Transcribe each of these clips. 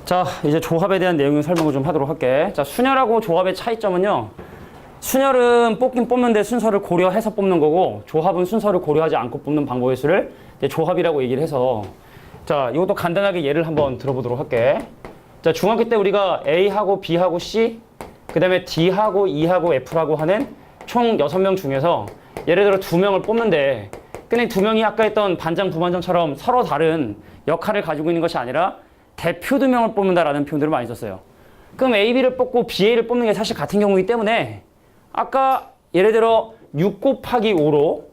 자, 이제 조합에 대한 내용을 설명을 좀 하도록 할게. 자, 순열하고 조합의 차이점은요. 순열은 뽑긴 뽑는데 순서를 고려해서 뽑는 거고, 조합은 순서를 고려하지 않고 뽑는 방법의 수를 이제 조합이라고 얘기를 해서, 자, 이것도 간단하게 예를 한번 들어보도록 할게. 자, 중학교 때 우리가 A하고 B하고 C, 그 다음에 D하고 E하고 F라고 하는 총 6명 중에서 예를 들어 2명을 뽑는데, 근데 2명이 아까 했던 반장, 부반장처럼 서로 다른 역할을 가지고 있는 것이 아니라 대표 2명을 뽑는다라는 표현들을 많이 썼어요. 그럼 A, B를 뽑고 B, A를 뽑는 게 사실 같은 경우이기 때문에 아까 예를 들어 6 곱하기 5로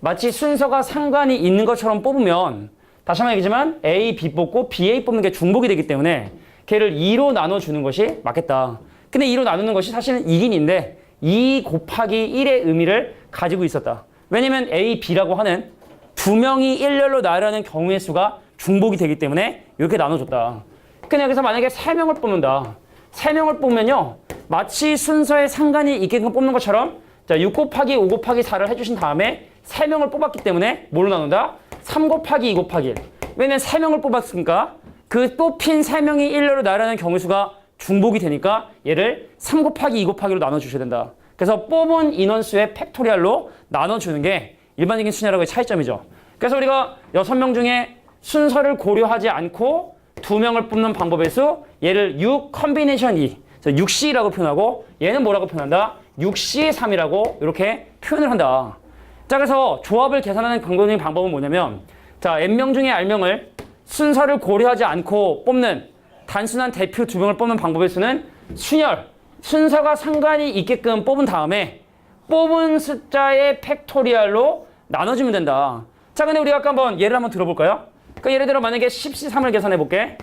마치 순서가 상관이 있는 것처럼 뽑으면 다시 한번 얘기지만 A, B 뽑고 B, A 뽑는 게 중복이 되기 때문에 걔를 2로 나눠주는 것이 맞겠다. 근데 2로 나누는 것이 사실은 이긴인데 2 곱하기 1의 의미를 가지고 있었다. 왜냐면 A, B라고 하는 2명이 일렬로 나열하는 경우의 수가 중복이 되기 때문에 이렇게 나눠줬다. 근데 여기서 만약에 3명을 뽑는다. 3명을 뽑으면요. 마치 순서에 상관이 있게끔 뽑는 것처럼 자, 6 곱하기 5 곱하기 4를 해주신 다음에 3명을 뽑았기 때문에 뭘로 나눈다? 3 곱하기 2 곱하기 1. 왜냐면 3명을 뽑았으니까 그 뽑힌 3명이 일렬로 나열하는 경우의 수가 중복이 되니까 얘를 3 곱하기 2 곱하기로 나눠주셔야 된다. 그래서 뽑은 인원수의 팩토리얼로 나눠주는 게 일반적인 순열하고의 차이점이죠. 그래서 우리가 6명 중에 순서를 고려하지 않고 2명을 뽑는 방법의 수, 얘를 6 컨비네이션 2, 6C라고 표현하고 얘는 뭐라고 표현한다? 6C3이라고 이렇게 표현을 한다. 자, 그래서 조합을 계산하는 근본적인 방법은 뭐냐면 자, N명 중에 R명을 순서를 고려하지 않고 뽑는 단순한 대표 2명을 뽑는 방법의 수는 순열, 순서가 상관이 있게끔 뽑은 다음에 뽑은 숫자의 팩토리얼로 나눠주면 된다. 자, 근데 우리가 아까 한번 예를 한번 들어볼까요? 그러니까 예를 들어 만약에 10C3을 계산해 볼게.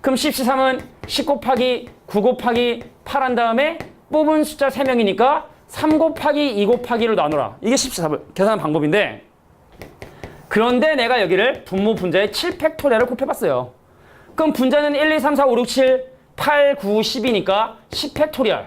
그럼 10C3은 10 곱하기 9 곱하기 8 한 다음에 뽑은 숫자 3명이니까 3 곱하기 2 곱하기로 나눠라. 이게 10C3을 계산하는 방법인데 그런데 내가 여기를 분모 분자의 7팩토리얼을 곱해봤어요. 그럼 분자는 1, 2, 3, 4, 5, 6, 7, 8, 9, 10이니까 10팩토리얼.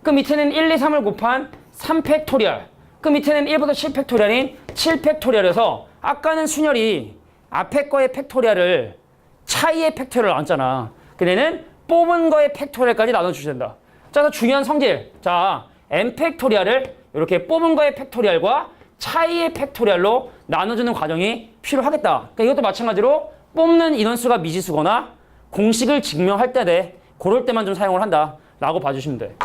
그 밑에는 1, 2, 3을 곱한 3팩토리얼. 그 밑에는 1부터 7팩토리얼인 7팩토리얼에서 아까는 순열이 앞에 거의 팩토리얼을 차이의 팩토리얼을 나눴잖아. 근데는 뽑은 거의 팩토리얼까지 나눠주셔야 된다. 자, 그래서 중요한 성질. 자, n 팩토리얼을 이렇게 뽑은 거의 팩토리얼과 차이의 팩토리얼로 나눠주는 과정이 필요하겠다. 그러니까 이것도 마찬가지로 뽑는 인원수가 미지수거나 공식을 증명할 때 그럴 때만 좀 사용을 한다 라고 봐주시면 돼.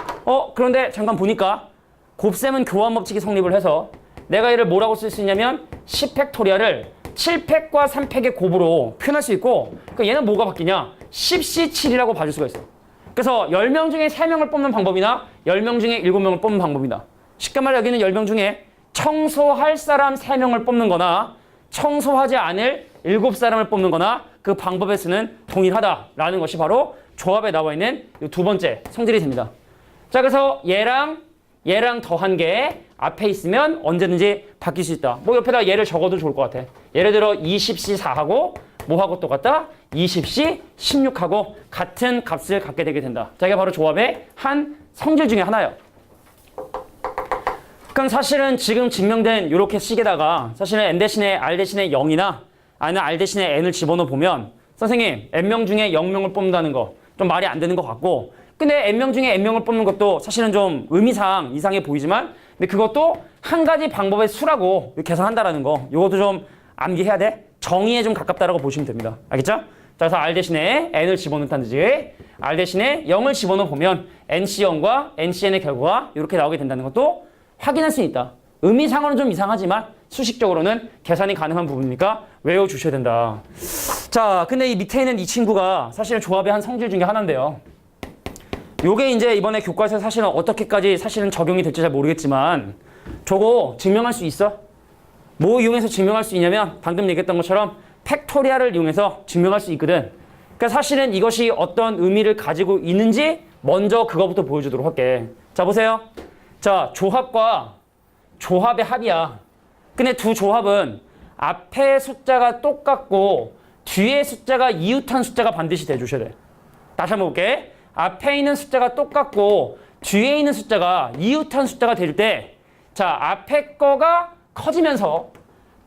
그런데 잠깐 보니까 곱셈은 교환 법칙이 성립을 해서 내가 얘를 뭐라고 쓸 수 있냐면 10팩토리얼을 7팩과 3팩의 곱으로 표현할 수 있고 그러니까 얘는 뭐가 바뀌냐? 10C7이라고 봐줄 수가 있어. 그래서 10명 중에 3명을 뽑는 방법이나 10명 중에 7명을 뽑는 방법이다. 쉽게 말해 여기는 10명 중에 청소할 사람 3명을 뽑는 거나 청소하지 않을 7사람을 뽑는 거나 그 방법의 수는 동일하다라는 것이 바로 조합에 나와 있는 이 두 번째 성질이 됩니다. 자, 그래서 얘랑 더한 게 앞에 있으면 언제든지 바뀔 수 있다. 뭐 옆에다 얘를 적어도 좋을 것 같아. 예를 들어 20C4하고 뭐하고 똑같다? 20C16하고 같은 값을 갖게 되게 된다. 자, 이게 바로 조합의 한 성질 중에 하나예요. 그럼 사실은 지금 증명된 이렇게 식에다가 사실은 n 대신에 r 대신에 0이나 아니면 r 대신에 n을 집어넣어 보면 선생님 n명 중에 0명을 뽑는다는 거 좀 말이 안 되는 것 같고 근데 n명 중에 n명을 뽑는 것도 사실은 좀 의미상 이상해 보이지만 근데 그것도 한 가지 방법의 수라고 계산한다라는 거 이것도 좀 암기해야 돼. 정의에 좀 가깝다라고 보시면 됩니다. 알겠죠? 자, 그래서 r 대신에 n을 집어넣다는 듯이 r 대신에 0을 집어넣어 보면 nc0과 ncn의 결과가 이렇게 나오게 된다는 것도 확인할 수 있다. 의미상으로는 좀 이상하지만 수식적으로는 계산이 가능한 부분이니까 외워주셔야 된다. 자, 근데 이 밑에 있는 이 친구가 사실은 조합의 한 성질 중에 하나인데요. 요게 이제 이번에 교과서에 사실은 어떻게까지 사실은 적용이 될지 잘 모르겠지만 저거 증명할 수 있어? 뭐 이용해서 증명할 수 있냐면 방금 얘기했던 것처럼 팩토리얼을 이용해서 증명할 수 있거든. 그러니까 사실은 이것이 어떤 의미를 가지고 있는지 먼저 그거부터 보여주도록 할게. 자, 보세요. 자, 조합과 조합의 합이야. 근데 두 조합은 앞에 숫자가 똑같고 뒤에 숫자가 이웃한 숫자가 반드시 돼주셔야 돼. 다시 한번 볼게. 앞에 있는 숫자가 똑같고 뒤에 있는 숫자가 이웃한 숫자가 될 때 자, 앞에 거가 커지면서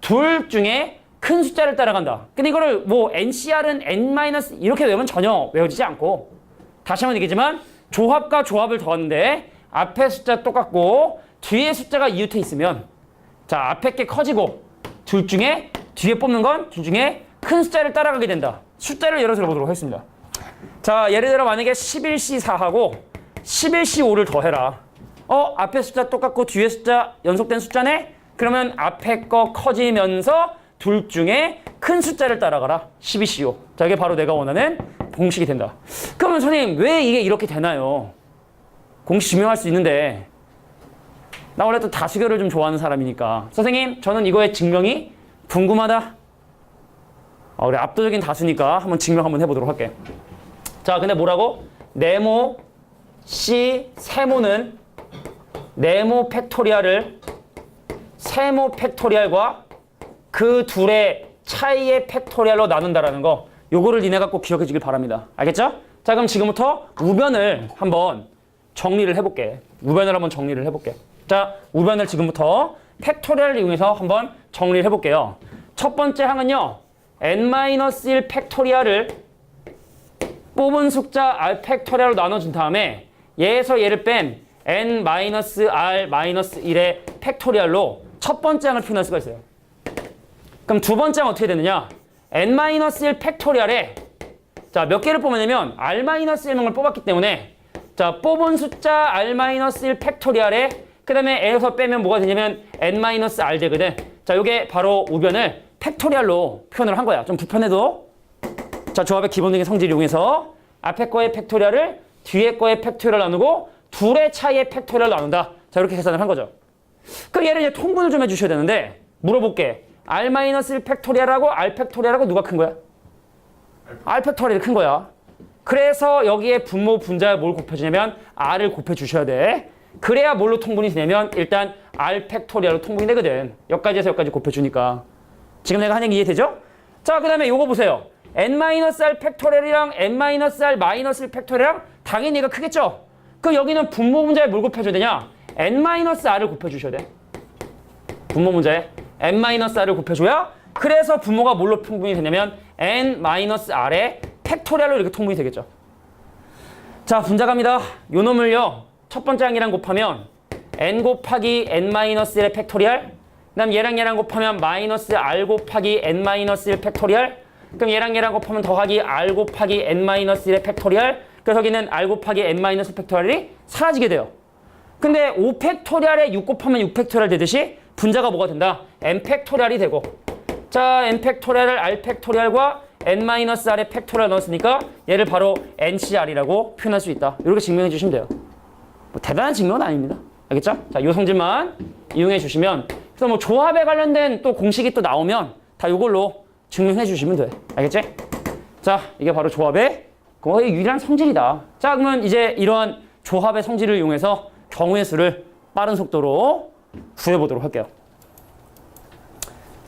둘 중에 큰 숫자를 따라간다. 근데 이거를 뭐 NCR은 N- 이렇게 외우면 전혀 외워지지 않고 다시 한번 얘기지만 조합과 조합을 더하는데 앞에 숫자 똑같고 뒤에 숫자가 이웃해 있으면 자 앞에 게 커지고 둘 중에 뒤에 뽑는 건 둘 중에 큰 숫자를 따라가게 된다. 숫자를 예로 들어보도록 하겠습니다. 자 예를 들어 만약에 11C4하고 11C5를 더해라. 앞에 숫자 똑같고 뒤에 숫자 연속된 숫자네? 그러면 앞에 거 커지면서 둘 중에 큰 숫자를 따라가라. 12CO. 자 이게 바로 내가 원하는 공식이 된다. 그러면 선생님 왜 이게 이렇게 되나요? 공식 증명할 수 있는데 나 원래 또 다수결을 좀 좋아하는 사람이니까 선생님 저는 이거의 증명이 궁금하다. 우리 압도적인 다수니까 한번 증명 한번 해보도록 할게. 자 근데 뭐라고? 네모 C 세모는 네모 팩토리얼을 세모 팩토리얼과 그 둘의 차이의 팩토리얼로 나눈다라는 거 요거를 니네가 꼭 기억해 주길 바랍니다. 알겠죠? 자 그럼 지금부터 우변을 한번 정리를 해볼게. 우변을 한번 정리를 해볼게. 자 우변을 지금부터 팩토리얼을 이용해서 한번 정리를 해볼게요. 첫 번째 항은요 n-1 팩토리얼을 뽑은 숫자 r 팩토리얼로 나눠준 다음에 얘에서 얘를 뺀 n-r-1의 팩토리얼로 첫 번째 항을 표현할 수가 있어요. 그럼 두 번째 항은 어떻게 되느냐? n-1 팩토리얼에 자 몇 개를 뽑았냐면 r-1명을 뽑았기 때문에 자 뽑은 숫자 r-1 팩토리얼에 그 다음에 A에서 빼면 뭐가 되냐면 n-r 되거든. 자 요게 바로 우변을 팩토리얼로 표현을 한 거야. 좀 불편해도 자 조합의 기본적인 성질을 이용해서 앞에 거의 팩토리얼을 뒤에 거의 팩토리얼 나누고 둘의 차이의 팩토리얼 나눈다. 자 이렇게 계산을 한 거죠. 그럼 얘를 이제 통분을 좀 해주셔야 되는데 물어볼게. r-1 팩토리얼하고 r 팩토리얼하고 누가 큰 거야? r 팩토리얼이 큰 거야. 그래서 여기에 분모 분자에 뭘 곱해주냐면 r을 곱해주셔야 돼. 그래야 뭘로 통분이 되냐면 일단 r 팩토리얼로 통분이 되거든. 여기까지에서 여기까지 곱해주니까. 지금 내가 한 얘기 이해되죠? 자 그 다음에 요거 보세요. n-r 팩토리얼이랑 n-r 마이너스 팩토리얼이랑 당연히 얘가 크겠죠? 그럼 여기는 분모 분자에 뭘 곱해줘야 되냐? n-r을 곱해주셔야 돼. 분모 문제에 n-r을 곱해줘야 그래서 분모가 뭘로 통분이 되냐면 n-r의 팩토리얼로 이렇게 통분이 되겠죠. 자 분자 갑니다. 요 놈을요 첫 번째 항이랑 곱하면 n 곱하기 n-1의 팩토리얼 그 다음 얘랑 곱하면 마이너스 r 곱하기 n-1 팩토리얼 그럼 얘랑 곱하면 더하기 r 곱하기 n-1의 팩토리얼 그래서 여기는 r 곱하기 n-1 팩토리얼이 사라지게 돼요. 근데 5 팩토리얼에 6 곱하면 6 팩토리얼 되듯이 분자가 뭐가 된다? n 팩토리얼이 되고 자 n 팩토리얼을 r 팩토리얼과 n-r의 팩토리얼 넣었으니까 얘를 바로 ncr이라고 표현할 수 있다. 이렇게 증명해 주시면 돼요. 뭐 대단한 증명은 아닙니다. 알겠죠? 자, 요 성질만 이용해 주시면 그래서 뭐 조합에 관련된 또 공식이 또 나오면 다 요걸로 증명해 주시면 돼. 알겠지? 자, 이게 바로 조합의 거의 유일한 성질이다. 자, 그러면 이제 이러한 조합의 성질을 이용해서 경우의 수를 빠른 속도로 구해보도록 할게요.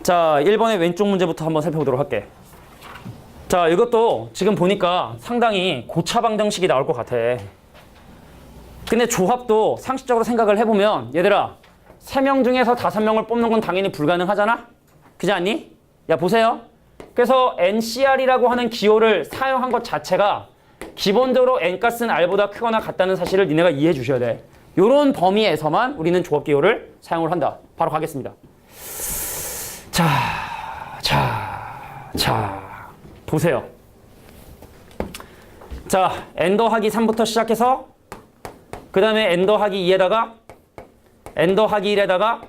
자, 1번의 왼쪽 문제부터 한번 살펴보도록 할게. 자, 이것도 지금 보니까 상당히 고차 방정식이 나올 것 같아. 근데 조합도 상식적으로 생각을 해보면 얘들아 3명 중에서 5명을 뽑는 건 당연히 불가능하잖아? 그렇지 않니? 야 보세요. 그래서 NCR이라고 하는 기호를 사용한 것 자체가 기본적으로 N값은 R보다 크거나 같다는 사실을 니네가 이해해 주셔야 돼. 요런 범위에서만 우리는 조합 기호를 사용을 한다. 바로 가겠습니다. 자 보세요. 자 N 더하기 3부터 시작해서 그 다음에 n 더하기 2에다가 n 더하기 1에다가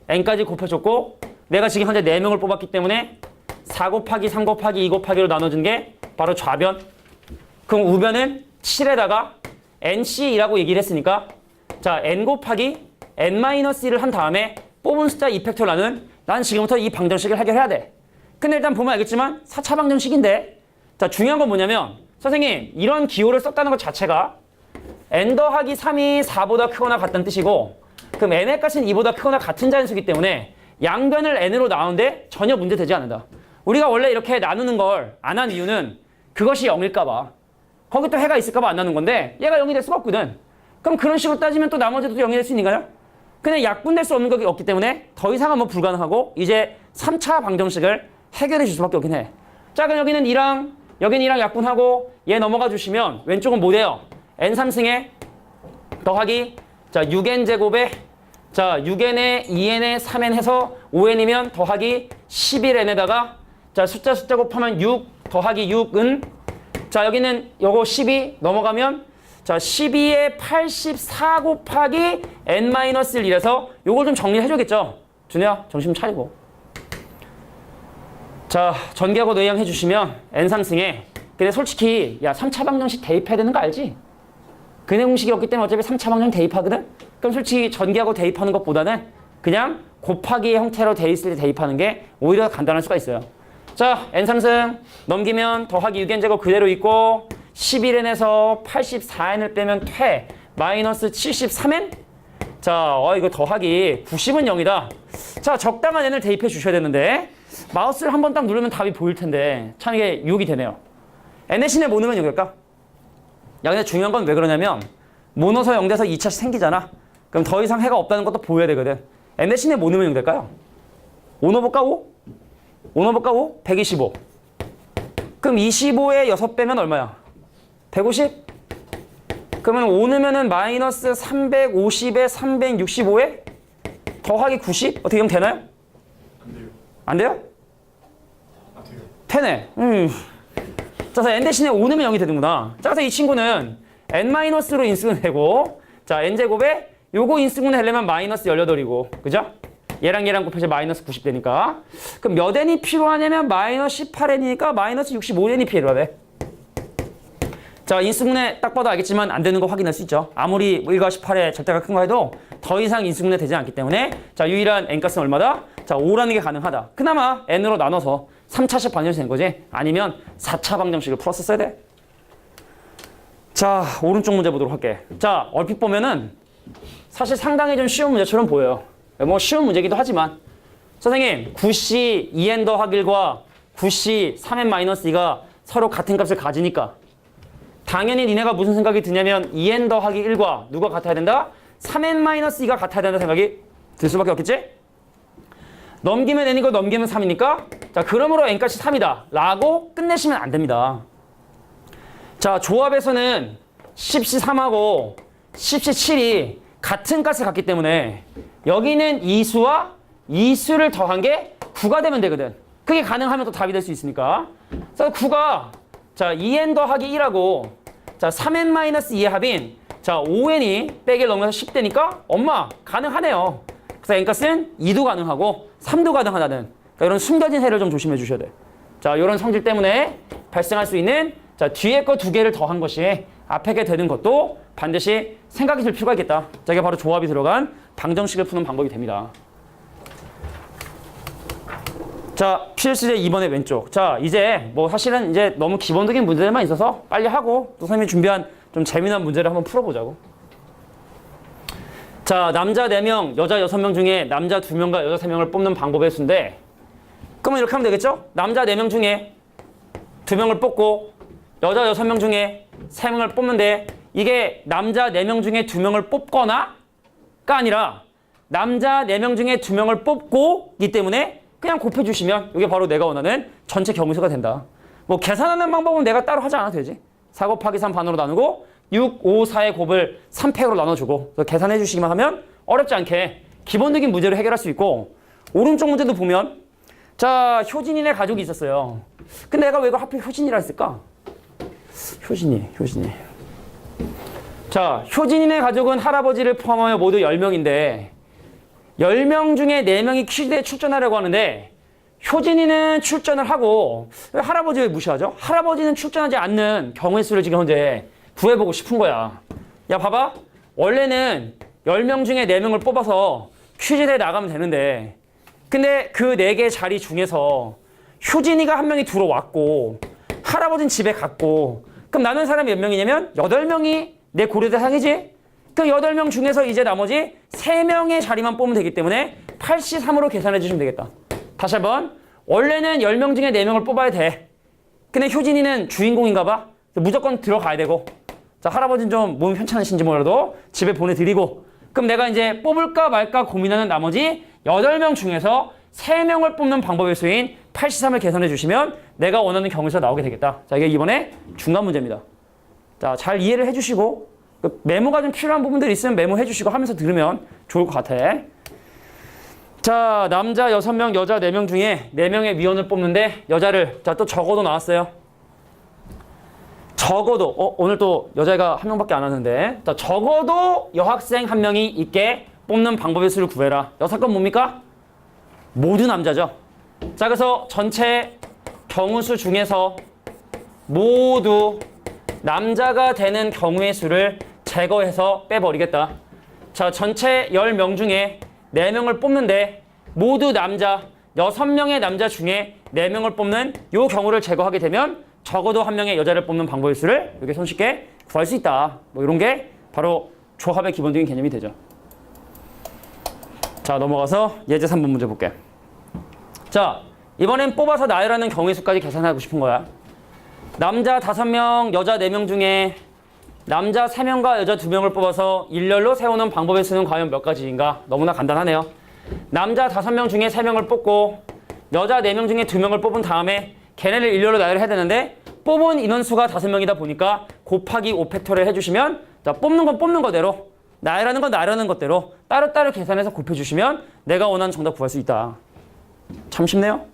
n까지 곱해줬고 내가 지금 현재 4명을 뽑았기 때문에 4 곱하기 3 곱하기 2 곱하기로 나눠준 게 바로 좌변. 그럼 우변은 7에다가 nc라고 얘기를 했으니까 자 n 곱하기 n-1을 한 다음에 뽑은 숫자 2팩토를 나눈 난 지금부터 이 방정식을 해결해야 돼. 근데 일단 보면 알겠지만 4차 방정식인데 자 중요한 건 뭐냐면 선생님 이런 기호를 썼다는 것 자체가 n 더하기 3이 4보다 크거나 같다는 뜻이고 그럼 n의 값은 2보다 크거나 같은 자연수이기 때문에 양변을 n으로 나누는데 전혀 문제되지 않는다. 우리가 원래 이렇게 나누는 걸 안 한 이유는 그것이 0일까 봐. 거기 또 해가 있을까 봐 안 나누는 건데 얘가 0이 될 수가 없거든. 그럼 그런 식으로 따지면 또 나머지도 0이 될 수 있는가요? 근데 약분될 수 없는 것이 없기 때문에 더 이상은 뭐 불가능하고 이제 3차 방정식을 해결해 줄 수밖에 없긴 해. 자, 그럼 여기는 2랑 여기는 2랑 약분하고 얘 넘어가 주시면 왼쪽은 뭐 돼요? n3승에 더하기 자 6n 제곱에 자 6n에 2n에 3n 해서 5n이면 더하기 11n에다가 자 숫자 곱하면 6 더하기 6은 자 여기는 요거 12 넘어가면 자 12에 84 곱하기 n-1 이래서 요걸 좀 정리해줘겠죠? 준혜야 정신 차리고 자 전개하고 내양 해주시면 n3승에 근데 솔직히 야 3차 방정식 대입해야 되는 거 알지? 근해 공식이 없기 때문에 어차피 3차 방정 대입하거든? 그럼 솔직히 전개하고 대입하는 것보다는 그냥 곱하기의 형태로 돼 있을 때 대입하는 게 오히려 간단할 수가 있어요. 자 n3승 넘기면 더하기 6n제곱 그대로 있고 11n에서 84n을 빼면 퇴 마이너스 73n? 자 이거 더하기 90은 0이다. 자 적당한 n을 대입해 주셔야 되는데 마우스를 한 번 딱 누르면 답이 보일 텐데 참 이게 유혹이 되네요. n 대신에 뭐 넣으면 0일까? 야 근데 중요한 건 왜 그러냐면 뭐 넣어서 0 돼서 2차씩 생기잖아. 그럼 더 이상 해가 없다는 것도 보여야 되거든. n 대신에 뭐 넣으면 0 될까요? 5 넣어볼까 5? 5 넣어볼까 5? 125. 그럼 25에 6 빼면 얼마야? 150? 그러면 5 넣으면은 마이너스 350에 365에 더하기 90? 어떻게 하면 되나요? 안 돼요. 안 돼요? 아, 돼요. 되네. 자, 그래서 n 대신에 5 넣으면 0이 되는구나. 자, 그래서 이 친구는 n-로 인수분 되고 자, n제곱에 요거 인수분 하려면 마이너스 18이고 그죠? 얘랑 곱해서 마이너스 90 되니까 그럼 몇 n이 필요하냐면 마이너스 18n이니까 마이너스 65n이 필요하대. 자, 인수분해 딱 봐도 알겠지만 안 되는 거 확인할 수 있죠. 아무리 1과 18의 절대가 큰 거 해도 더 이상 인수분해 되지 않기 때문에 자, 유일한 n값은 얼마다? 자, 5라는 게 가능하다. 그나마 n으로 나눠서 3차식 방정식 된 거지. 아니면 4차 방정식을 풀었었어야 돼. 자, 오른쪽 문제 보도록 할게. 자, 얼핏 보면은 사실 상당히 좀 쉬운 문제처럼 보여요. 뭐 쉬운 문제기도 하지만 선생님 9C 2n 더하기 1과 9C 3n-2가 서로 같은 값을 가지니까 당연히 니네가 무슨 생각이 드냐면 2n 더하기 1과 누가 같아야 된다? 3n-2가 같아야 된다 생각이 들 수밖에 없겠지? 넘기면 n이고 넘기면 3이니까 자 그러므로 n값이 3이다 라고 끝내시면 안 됩니다. 자 조합에서는 10C3하고 10C7이 같은 값을 갖기 때문에 여기는 이수와 이수를 더한 게 9가 되면 되거든. 그게 가능하면 또 답이 될 수 있으니까. 그래서 9가 자 2n 더하기 1하고 자 3n-2의 합인 자 5n이 빼기를 넘어서 10되니까 엄마 가능하네요. 그래서 n값은 2도 가능하고 3도 가능하다는 그러니까 이런 숨겨진 해를 좀 조심해 주셔야 돼. 자 이런 성질 때문에 발생할 수 있는 자 뒤에 거 2개를 더한 것이 앞에 게 되는 것도 반드시 생각이 들 필요가 있겠다. 자 이게 바로 조합이 들어간 방정식을 푸는 방법이 됩니다. 자 필수제 2번의 왼쪽. 자 이제 뭐 사실은 이제 너무 기본적인 문제들만 있어서 빨리 하고 또 선생님이 준비한 좀 재미난 문제를 한번 풀어보자고. 자 남자 4명 여자 6명 중에 남자 2명과 여자 3명을 뽑는 방법의 수인데 그러면 이렇게 하면 되겠죠? 남자 4명 중에 2명을 뽑고 여자 6명 중에 3명을 뽑는데 이게 남자 4명 중에 2명을 뽑거나가 아니라 남자 4명 중에 2명을 뽑고이기 때문에 그냥 곱해주시면 이게 바로 내가 원하는 전체 경우수가 된다. 뭐 계산하는 방법은 내가 따로 하지 않아도 되지. 4 곱하기 3 반으로 나누고 6, 5, 4의 곱을 3팩으로 나눠주고 그래서 계산해 주시기만 하면 어렵지 않게 기본적인 문제를 해결할 수 있고 오른쪽 문제도 보면 자 효진이네 가족이 있었어요. 근데 내가 왜 이걸 하필 효진이라 했을까? 효진이. 자, 효진이네 가족은 할아버지를 포함하여 모두 10명인데 10명 중에 4명이 퀴즈대에 출전하려고 하는데 효진이는 출전을 하고 왜 할아버지를 무시하죠? 할아버지는 출전하지 않는 경우의 수를 지금 현재 구해보고 싶은 거야. 야 봐봐. 원래는 10명 중에 4명을 뽑아서 퀴즈대에 나가면 되는데 근데 그 4개 자리 중에서 효진이가 한 명이 들어왔고 할아버지는 집에 갔고 그럼 남은 사람이 몇 명이냐면 8명이 내 고려 대상이지? 그 8명 중에서 이제 나머지 3명의 자리만 뽑으면 되기 때문에 8C3으로 계산해 주시면 되겠다. 다시 한번. 원래는 10명 중에 4명을 뽑아야 돼. 근데 효진이는 주인공인가 봐. 무조건 들어가야 되고 자 할아버지는 좀 몸이 편찮으신지 몰라도 집에 보내드리고 그럼 내가 이제 뽑을까 말까 고민하는 나머지 8명 중에서 3명을 뽑는 방법의 수인 83을 계산해 주시면 내가 원하는 경우에서 나오게 되겠다. 자, 이게 이번에 중간 문제입니다. 자, 잘 이해를 해주시고 메모가 좀 필요한 부분들이 있으면 메모해 주시고 하면서 들으면 좋을 것 같아. 자, 남자 6명, 여자 4명 중에 4명의 위원을 뽑는데 여자를 자, 또 적어도 나왔어요. 적어도 오늘 또 여자애가 1명밖에 안 왔는데 자, 적어도 여학생 1명이 있게 뽑는 방법의 수를 구해라. 여사건 뭡니까? 모두 남자죠. 자, 그래서 전체 경우수 중에서 모두 남자가 되는 경우의 수를 제거해서 빼버리겠다. 자, 전체 10명 중에 4명을 뽑는데 모두 남자 6명의 남자 중에 4명을 뽑는 이 경우를 제거하게 되면 적어도 1명의 여자를 뽑는 방법의 수를 이렇게 손쉽게 구할 수 있다. 뭐 이런 게 바로 조합의 기본적인 개념이 되죠. 자, 넘어가서 예제 3번 문제 볼게. 자, 이번엔 뽑아서 나열하는 경우의 수까지 계산하고 싶은 거야. 남자 5명, 여자 4명 중에 남자 3명과 여자 2명을 뽑아서 일렬로 세우는 방법의 수는 과연 몇 가지인가? 너무나 간단하네요. 남자 5명 중에 3명을 뽑고 여자 4명 중에 2명을 뽑은 다음에 걔네를 일렬로 나열해야 되는데 뽑은 인원수가 5명이다 보니까 곱하기 5팩토리를 해주시면 자, 뽑는 건 뽑는 거대로 나열하는 건 나열하는 것대로 따로따로 계산해서 곱해주시면 내가 원하는 정답 구할 수 있다. 참 쉽네요.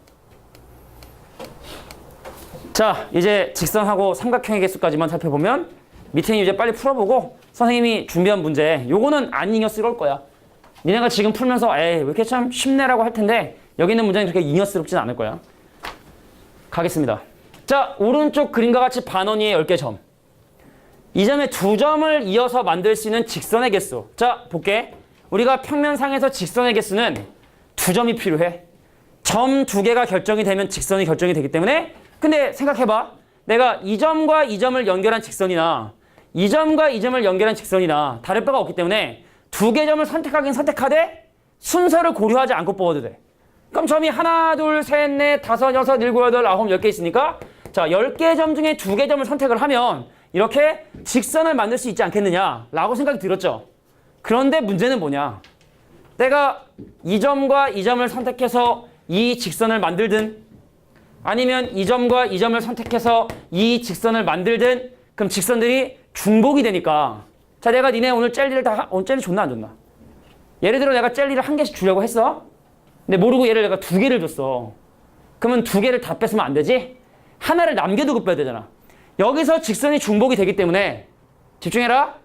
자, 이제 직선하고 삼각형의 개수까지만 살펴보면 밑에는 이제 빨리 풀어보고 선생님이 준비한 문제 요거는 안 잉여 쓰러울 거야. 니네가 지금 풀면서 에이 왜 이렇게 참 쉽네라고 할 텐데 여기 있는 문제는 그렇게 잉여스럽진 않을 거야. 가겠습니다. 자, 오른쪽 그림과 같이 반원위의 10개 점. 이 점에 2점을 이어서 만들 수 있는 직선의 개수. 자, 볼게. 우리가 평면상에서 직선의 개수는 2점이 필요해. 점 2개가 결정이 되면 직선이 결정이 되기 때문에 근데 생각해봐. 내가 이 점과 이 점을 연결한 직선이나 이 점과 이 점을 연결한 직선이나 다를 바가 없기 때문에 2개 점을 선택하긴 선택하되 순서를 고려하지 않고 뽑아도 돼. 그럼 점이 하나, 둘, 셋, 넷, 다섯, 여섯, 일곱, 여덟, 아홉, 10개 있으니까 자, 10개 점 중에 2개 점을 선택을 하면 이렇게 직선을 만들 수 있지 않겠느냐 라고 생각이 들었죠. 그런데 문제는 뭐냐. 내가 이 점과 이 점을 선택해서 이 직선을 만들든 아니면 이 점과 이 점을 선택해서 이 직선을 만들든 그럼 직선들이 중복이 되니까 자, 내가 니네 오늘 젤리를 오늘 젤리 줬나 안 줬나? 예를 들어 내가 젤리를 1개씩 주려고 했어. 근데 모르고 얘를 내가 2개를 줬어. 그러면 2개를 다 뺏으면 안 되지? 하나를 남겨두고 빼야 되잖아. 여기서 직선이 중복이 되기 때문에 집중해라.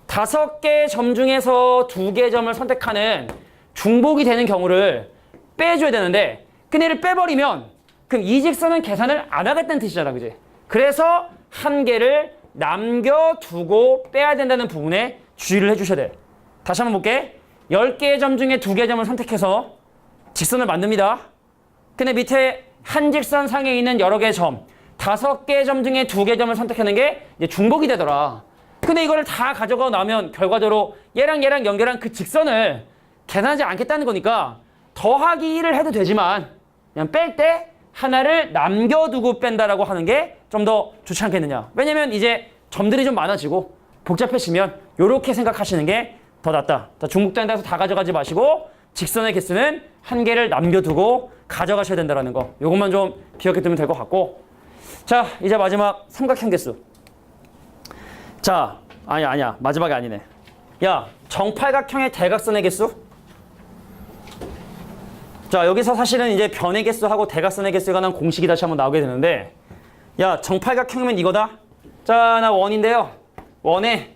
5개 점 중에서 2개 점을 선택하는 중복이 되는 경우를 빼줘야 되는데 그네를 빼버리면 그럼 이 직선은 계산을 안 하겠다는 뜻이잖아. 그지? 그래서 1개를 남겨두고 빼야 된다는 부분에 주의를 해주셔야 돼. 다시 한번 볼게. 10개의 점 중에 2개 점을 선택해서 직선을 만듭니다. 근데 밑에 한 직선 상에 있는 여러 개의 점 5개의 점 중에 2개 점을 선택하는 게 이제 중복이 되더라. 근데 이거를 다 가져가 나면 결과적으로 얘랑 얘랑 연결한 그 직선을 계산하지 않겠다는 거니까 더하기를 해도 되지만 그냥 뺄 때 하나를 남겨두고 뺀다라고 하는 게 좀 더 좋지 않겠느냐. 왜냐면 이제 점들이 좀 많아지고 복잡해지면 이렇게 생각하시는 게 더 낫다. 자, 중복된다고 해서 다 가져가지 마시고 직선의 개수는 1개를 남겨두고 가져가셔야 된다는 거. 이것만 좀 기억해 두면 될 것 같고. 자, 이제 마지막 삼각형 개수. 자, 아니야. 마지막이 아니네. 야, 정팔각형의 대각선의 개수? 자, 여기서 사실은 이제 변의 개수하고 대각선의 개수에 관한 공식이 다시 한번 나오게 되는데 야, 정팔각형이면 이거다. 자, 나 원인데요. 원에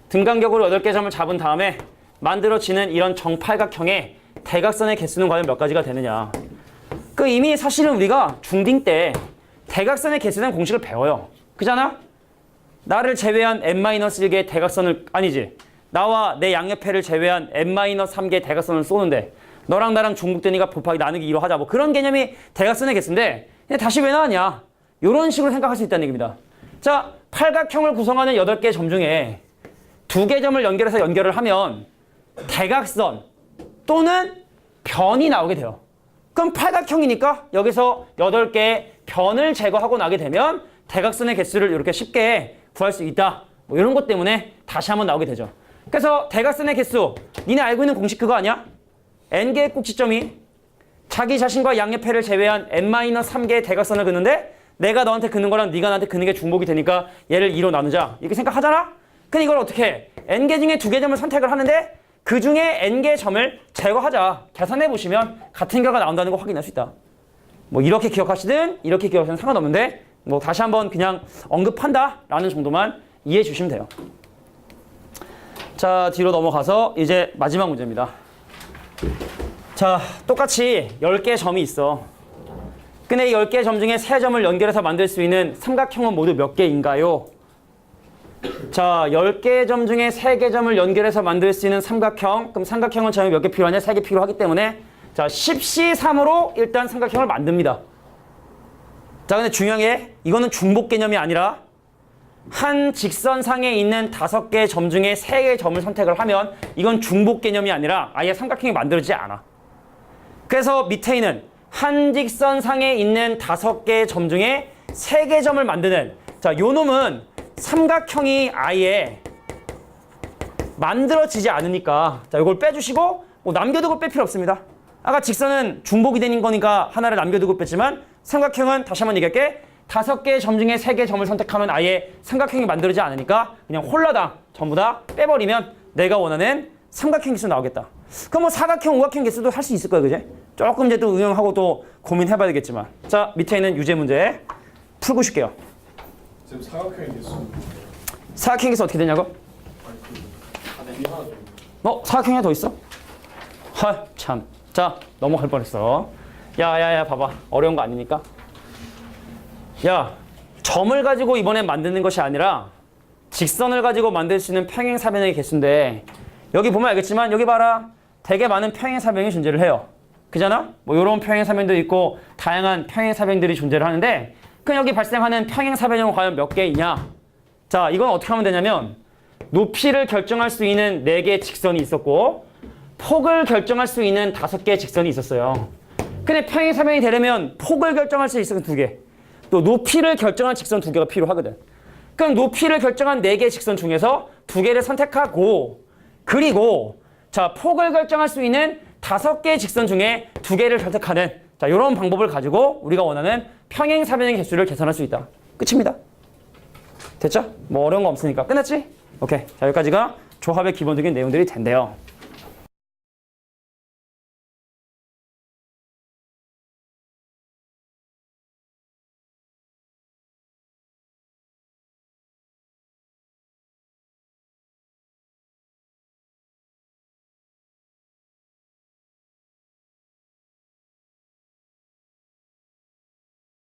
등간격으로 8개 점을 잡은 다음에 만들어지는 이런 정팔각형의 대각선의 개수는 과연 몇 가지가 되느냐. 그 이미 사실은 우리가 중딩 때 대각선의 개수에 대한 공식을 배워요. 그잖아? 나를 제외한 n-1개의 대각선을 아니지. 나와 내 양옆에를 제외한 n-3개의 대각선을 쏘는데 너랑 나랑 중복되니까 곱하기 나누기 2로 하자. 뭐 그런 개념이 대각선의 개수인데 근데 다시 왜 나왔냐. 이런 식으로 생각할 수 있다는 얘기입니다. 자, 팔각형을 구성하는 8개의 점 중에 2개 점을 연결해서 연결을 하면 대각선 또는 변이 나오게 돼요. 그럼 팔각형이니까 여기서 8개의 변을 제거하고 나게 되면 대각선의 개수를 이렇게 쉽게 구할 수 있다. 뭐 이런 것 때문에 다시 한번 나오게 되죠. 그래서 대각선의 개수, 니네 알고 있는 공식 그거 아니야? n개의 꼭지점이 자기 자신과 양옆에를 제외한 n-3개의 대각선을 긋는데 내가 너한테 긋는 거랑 네가 나한테 긋는 게 중복이 되니까 얘를 2로 나누자. 이렇게 생각하잖아? 근데 이걸 어떻게 해? n개 중에 2개 점을 선택을 하는데 그 중에 n개 점을 제거하자. 계산해 보시면 같은 결과가 나온다는 거 확인할 수 있다. 뭐 이렇게 기억하시든 이렇게 기억하시든 상관없는데 뭐 다시 한번 그냥 언급한다라는 정도만 이해해 주시면 돼요. 자, 뒤로 넘어가서 이제 마지막 문제입니다. 자, 똑같이 10개의 점이 있어. 근데 이 10개의 점 중에 3점을 연결해서 만들 수 있는 삼각형은 모두 몇 개인가요? 자, 10개의 점 중에 3개 점을 연결해서 만들 수 있는 삼각형. 그럼 삼각형은 점이 몇 개 필요하냐? 3개 필요하기 때문에 자, 10C3으로 일단 삼각형을 만듭니다. 자, 근데 중요한 게 이거는 중복 개념이 아니라 한 직선상에 있는 5개의 점 중에 3개의 점을 선택을 하면 이건 중복 개념이 아니라 아예 삼각형이 만들어지지 않아. 그래서 밑에 있는 한 직선상에 있는 5개의 점 중에 3개 점을 만드는 자, 요 놈은 삼각형이 아예 만들어지지 않으니까 자, 이걸 빼주시고 뭐 남겨두고 뺄 필요 없습니다. 아까 직선은 중복이 되는 거니까 하나를 남겨두고 뺐지만 삼각형은 다시 한번 얘기할게. 5개의 점 중에 3개의 점을 선택하면 아예 삼각형이 만들어지지 않으니까 그냥 홀라당 전부 다 빼버리면 내가 원하는 삼각형 개수 나오겠다. 그럼 뭐 사각형, 우각형 개수도 할 수 있을 거야, 그제? 조금 이제 또 응용하고 또 고민해봐야 되겠지만. 자, 밑에 있는 유제 문제 풀고 쉴게요. 지금 사각형의 개수. 사각형 개수 어떻게 되냐고? 아니 그 하나 더. 사각형이 하나 더 있어? 헐, 참. 자, 넘어갈 뻔했어. 야, 봐봐. 어려운 거 아니니까. 야, 점을 가지고 이번엔 만드는 것이 아니라 직선을 가지고 만들 수 있는 평행사변의 개수인데 여기 보면 알겠지만 여기 봐라. 되게 많은 평행사변이 존재를 해요. 그잖아? 뭐 이런 평행사변도 있고 다양한 평행사변들이 존재를 하는데 그럼 여기 발생하는 평행사변은 과연 몇 개이냐? 자, 이건 어떻게 하면 되냐면 높이를 결정할 수 있는 4개의 직선이 있었고 폭을 결정할 수 있는 5개의 직선이 있었어요. 근데 평행사변이 되려면 폭을 결정할 수 있는 2개. 또 높이를 결정한 직선 2개가 필요하거든. 그럼 높이를 결정한 4개의 직선 중에서 2개를 선택하고 그리고 자, 폭을 결정할 수 있는 5개의 직선 중에 2개를 선택하는 자, 이런 방법을 가지고 우리가 원하는 평행사변의 개수를 계산할 수 있다. 끝입니다. 됐죠? 뭐 어려운 거 없으니까 끝났지? 오케이. 자, 여기까지가 조합의 기본적인 내용들이 된대요.